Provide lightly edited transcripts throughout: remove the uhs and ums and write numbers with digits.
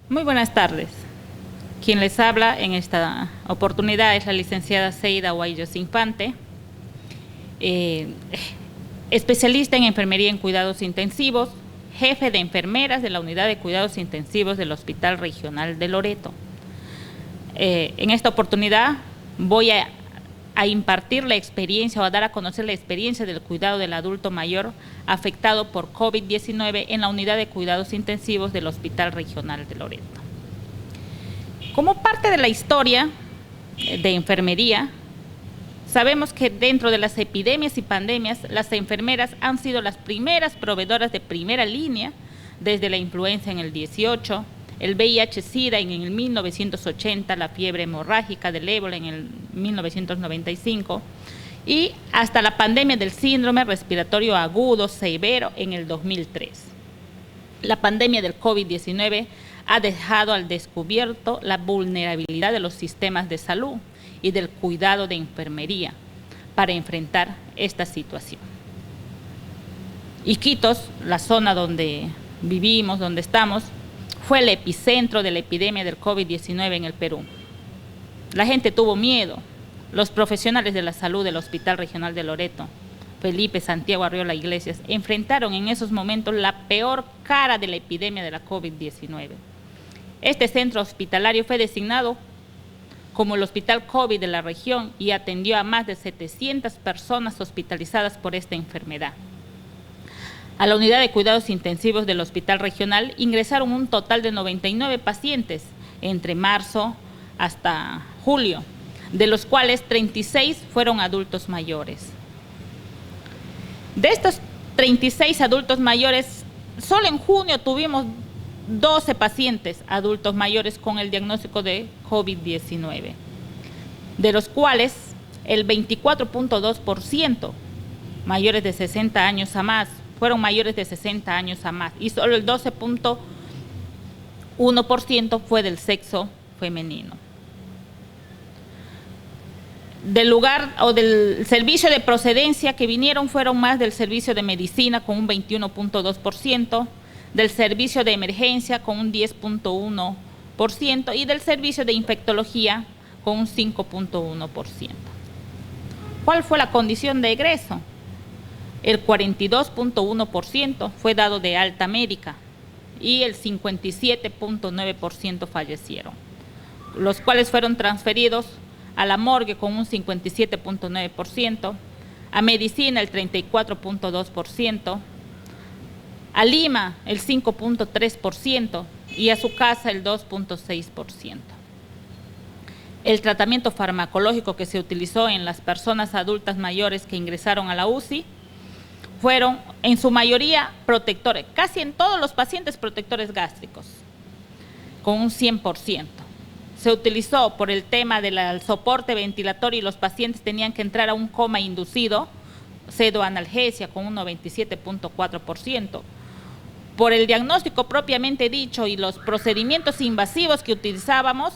Muy buenas tardes. Quien les habla en esta oportunidad es la licenciada Seida Guayos Infante, especialista en enfermería en cuidados intensivos, jefe de enfermeras de la unidad de cuidados intensivos del Hospital Regional de Loreto. En esta oportunidad voy a impartir la experiencia o a dar a conocer la experiencia del cuidado del adulto mayor afectado por COVID-19 en la unidad de cuidados intensivos del Hospital Regional de Loreto. Como parte de la historia de enfermería, sabemos que dentro de las epidemias y pandemias, las enfermeras han sido las primeras proveedoras de primera línea, desde la influenza en el 18, el VIH-Sida en el 1980, la fiebre hemorrágica del ébola en el 1995 y hasta la pandemia del síndrome respiratorio agudo severo en el 2003. La pandemia del COVID-19 ha dejado al descubierto la vulnerabilidad de los sistemas de salud y del cuidado de enfermería para enfrentar esta situación. Iquitos, la zona donde vivimos, donde estamos, fue el epicentro de la epidemia del COVID-19 en el Perú. La gente tuvo miedo. Los profesionales de la salud del Hospital Regional de Loreto, Felipe Santiago Arriola Iglesias, enfrentaron en esos momentos la peor cara de la epidemia de la COVID-19. Este centro hospitalario fue designado como el hospital COVID de la región y atendió a más de 700 personas hospitalizadas por esta enfermedad. A la unidad de cuidados intensivos del Hospital Regional ingresaron un total de 99 pacientes entre marzo hasta julio, de los cuales 36 fueron adultos mayores. De estos 36 adultos mayores, solo en junio tuvimos 12 pacientes adultos mayores con el diagnóstico de COVID-19, de los cuales el 24.2% mayores de 60 años a más, fueron mayores de 60 años a más, y solo el 12.1% fue del sexo femenino. Del lugar o del servicio de procedencia que vinieron fueron más del servicio de medicina con un 21.2%, del servicio de emergencia con un 10.1% y del servicio de infectología con un 5.1%. ¿Cuál fue la condición de egreso? El 42.1% fue dado de alta médica y el 57.9% fallecieron, los cuales fueron transferidos a la morgue con un 57.9%, a medicina el 34.2%, a Lima el 5.3% y a su casa el 2.6%. El tratamiento farmacológico que se utilizó en las personas adultas mayores que ingresaron a la UCI fueron en su mayoría protectores, casi en todos los pacientes protectores gástricos, con un 100%. Se utilizó por el tema del soporte ventilatorio y los pacientes tenían que entrar a un coma inducido, pseudoanalgesia con un 97.4%. Por el diagnóstico propiamente dicho y los procedimientos invasivos que utilizábamos,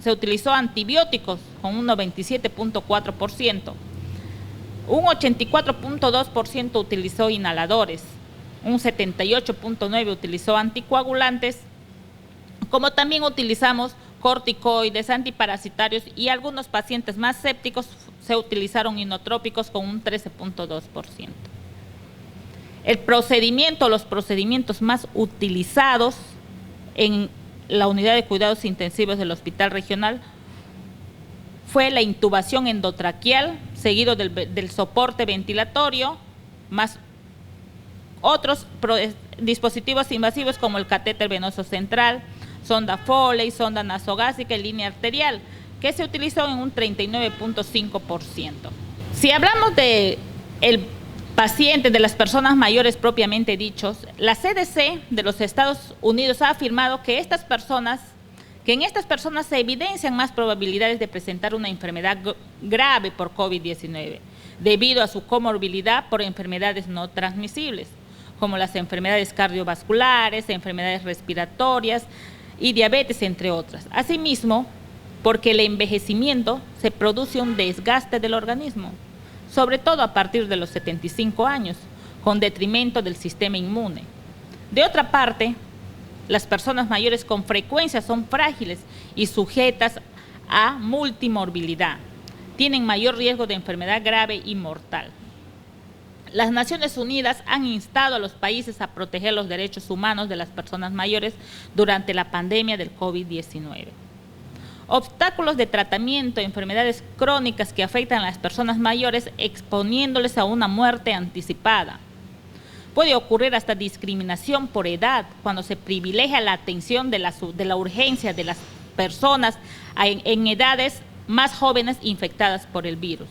se utilizó antibióticos con un 97.4%. Un 84.2% utilizó inhaladores, un 78.9% utilizó anticoagulantes, como también utilizamos corticoides, antiparasitarios y algunos pacientes más sépticos se utilizaron inotrópicos con un 13.2%. Los procedimientos más utilizados en la unidad de cuidados intensivos del Hospital Regional fue la intubación endotraqueal, seguido del soporte ventilatorio, más otros dispositivos invasivos como el catéter venoso central, sonda Foley, sonda nasogástrica y línea arterial, que se utilizó en un 39.5%. Si hablamos de el paciente, de las personas mayores propiamente dichos, la CDC de los Estados Unidos ha afirmado que en estas personas se evidencian más probabilidades de presentar una enfermedad grave por COVID-19, debido a su comorbilidad por enfermedades no transmisibles, como las enfermedades cardiovasculares, enfermedades respiratorias y diabetes, entre otras. Asimismo, porque el envejecimiento se produce un desgaste del organismo, sobre todo a partir de los 75 años, con detrimento del sistema inmune. De otra parte, Las personas mayores con frecuencia son frágiles y sujetas a multimorbilidad. Tienen mayor riesgo de enfermedad grave y mortal. Las Naciones Unidas han instado a los países a proteger los derechos humanos de las personas mayores durante la pandemia del COVID-19. Obstáculos de tratamiento de enfermedades crónicas que afectan a las personas mayores exponiéndoles a una muerte anticipada. Puede ocurrir hasta discriminación por edad cuando se privilegia la atención de la urgencia de las personas en edades más jóvenes infectadas por el virus.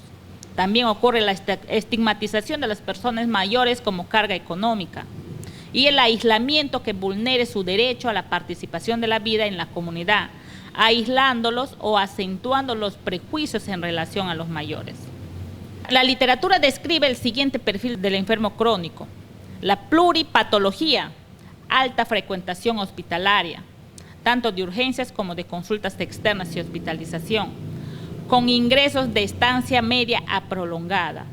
También ocurre la estigmatización de las personas mayores como carga económica y el aislamiento que vulnere su derecho a la participación de la vida en la comunidad, aislándolos o acentuando los prejuicios en relación a los mayores. La literatura describe el siguiente perfil del enfermo crónico: la pluripatología, alta frecuentación hospitalaria, tanto de urgencias como de consultas externas y hospitalización, con ingresos de estancia media a prolongada,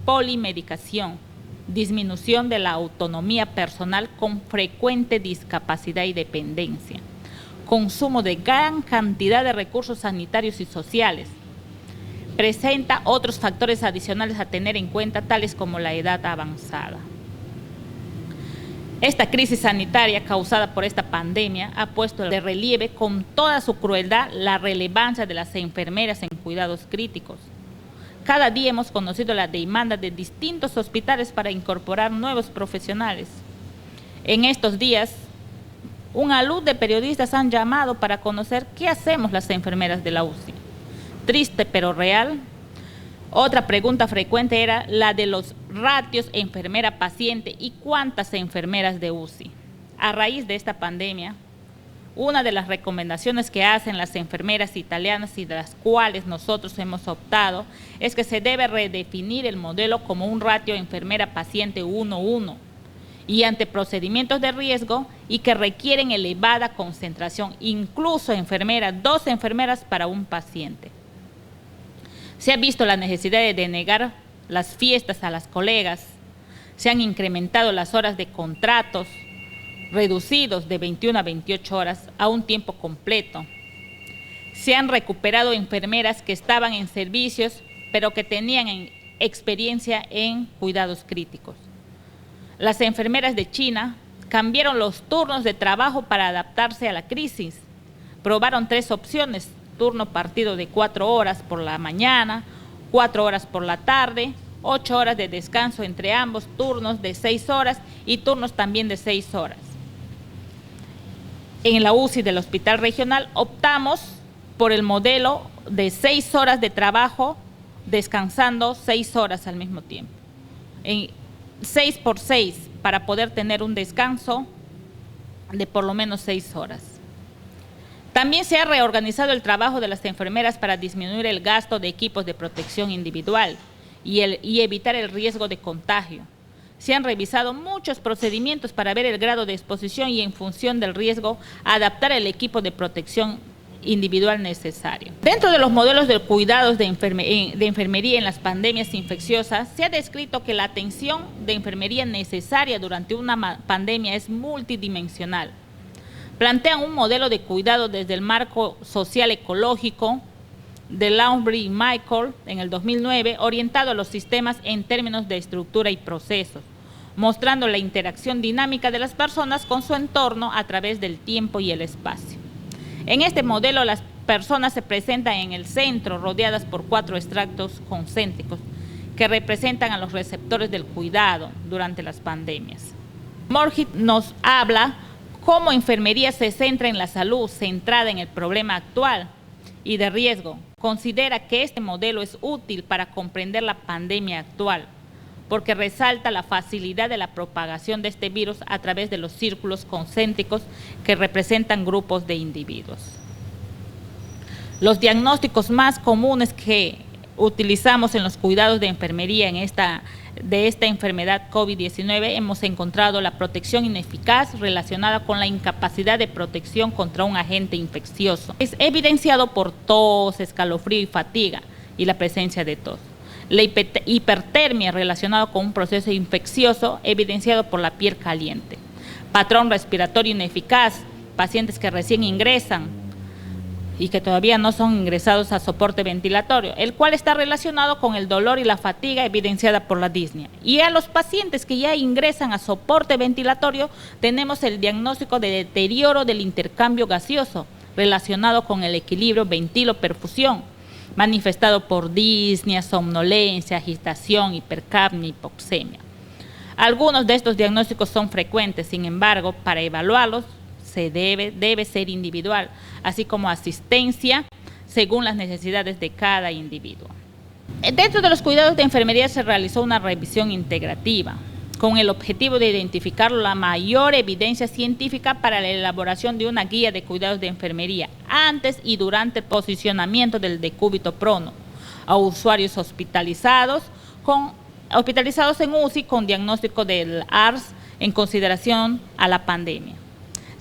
polimedicación, disminución de la autonomía personal con frecuente discapacidad y dependencia, consumo de gran cantidad de recursos sanitarios y sociales. Presenta otros factores adicionales a tener en cuenta, tales como la edad avanzada. Esta crisis sanitaria causada por esta pandemia ha puesto de relieve con toda su crueldad la relevancia de las enfermeras en cuidados críticos. Cada día hemos conocido la demanda de distintos hospitales para incorporar nuevos profesionales. En estos días, una luz de periodistas han llamado para conocer qué hacemos las enfermeras de la UCI. Triste pero real. Otra pregunta frecuente era la de los ratios enfermera-paciente y cuántas enfermeras de UCI. A raíz de esta pandemia, una de las recomendaciones que hacen las enfermeras italianas y de las cuales nosotros hemos optado es que se debe redefinir el modelo como un ratio enfermera-paciente 1:1 y ante procedimientos de riesgo y que requieren elevada concentración, incluso 2 enfermeras para un paciente. Se ha visto la necesidad de denegar las fiestas a las colegas, se han incrementado las horas de contratos reducidos de 21 a 28 horas a un tiempo completo. Se han recuperado enfermeras que estaban en servicios pero que tenían experiencia en cuidados críticos. Las enfermeras de China cambiaron los turnos de trabajo para adaptarse a la crisis. Probaron 3 opciones: turno partido de 4 horas por la mañana, 4 horas por la tarde, 8 horas de descanso entre ambos turnos de 6 horas y turnos también de 6 horas. En la UCI del Hospital Regional optamos por el modelo de 6 horas de trabajo, descansando 6 horas al mismo tiempo. En 6 por 6 para poder tener un descanso de por lo menos 6 horas. También se ha reorganizado el trabajo de las enfermeras para disminuir el gasto de equipos de protección individual y evitar el riesgo de contagio. Se han revisado muchos procedimientos para ver el grado de exposición y en función del riesgo adaptar el equipo de protección individual necesario. Dentro de los modelos de cuidados de enfermería en las pandemias infecciosas, se ha descrito que la atención de enfermería necesaria durante una pandemia es multidimensional. Plantean un modelo de cuidado desde el marco social ecológico de Laundrie y Michael en el 2009, orientado a los sistemas en términos de estructura y procesos, mostrando la interacción dinámica de las personas con su entorno a través del tiempo y el espacio. En este modelo, las personas se presentan en el centro, rodeadas por 4 estratos concéntricos que representan a los receptores del cuidado durante las pandemias. Morgit nos habla cómo enfermería se centra en la salud, centrada en el problema actual y de riesgo. Considera que este modelo es útil para comprender la pandemia actual, porque resalta la facilidad de la propagación de este virus a través de los círculos concéntricos que representan grupos de individuos. Los diagnósticos más comunes que utilizamos en los cuidados de enfermería de esta enfermedad COVID-19 hemos encontrado la protección ineficaz relacionada con la incapacidad de protección contra un agente infeccioso. Es evidenciado por tos, escalofrío y fatiga y la presencia de tos. La hipertermia relacionada con un proceso infeccioso evidenciado por la piel caliente. patrón respiratorio ineficaz, pacientes que recién ingresan y que todavía no son ingresados a soporte ventilatorio, el cual está relacionado con el dolor y la fatiga evidenciada por la disnea. Y a los pacientes que ya ingresan a soporte ventilatorio, tenemos el diagnóstico de deterioro del intercambio gaseoso relacionado con el equilibrio ventilo-perfusión, manifestado por disnea, somnolencia, agitación, hipercapnia, hipoxemia. Algunos de estos diagnósticos son frecuentes, sin embargo, para evaluarlos debe ser individual, así como asistencia según las necesidades de cada individuo. Dentro de los cuidados de enfermería se realizó una revisión integrativa con el objetivo de identificar la mayor evidencia científica para la elaboración de una guía de cuidados de enfermería antes y durante el posicionamiento del decúbito prono a usuarios hospitalizados en UCI con diagnóstico del ARS en consideración a la pandemia.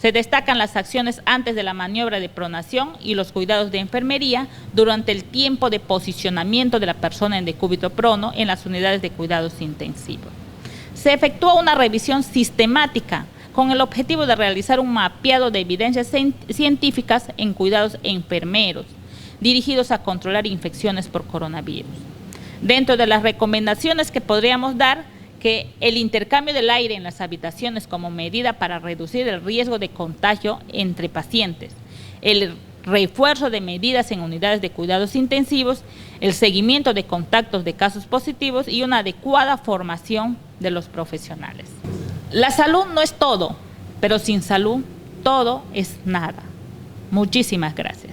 Se destacan las acciones antes de la maniobra de pronación y los cuidados de enfermería durante el tiempo de posicionamiento de la persona en decúbito prono en las unidades de cuidados intensivos. Se efectuó una revisión sistemática con el objetivo de realizar un mapeado de evidencias científicas en cuidados enfermeros, dirigidos a controlar infecciones por coronavirus. Dentro de las recomendaciones que podríamos dar, que el intercambio del aire en las habitaciones como medida para reducir el riesgo de contagio entre pacientes, el refuerzo de medidas en unidades de cuidados intensivos, el seguimiento de contactos de casos positivos y una adecuada formación de los profesionales. La salud no es todo, pero sin salud todo es nada. Muchísimas gracias.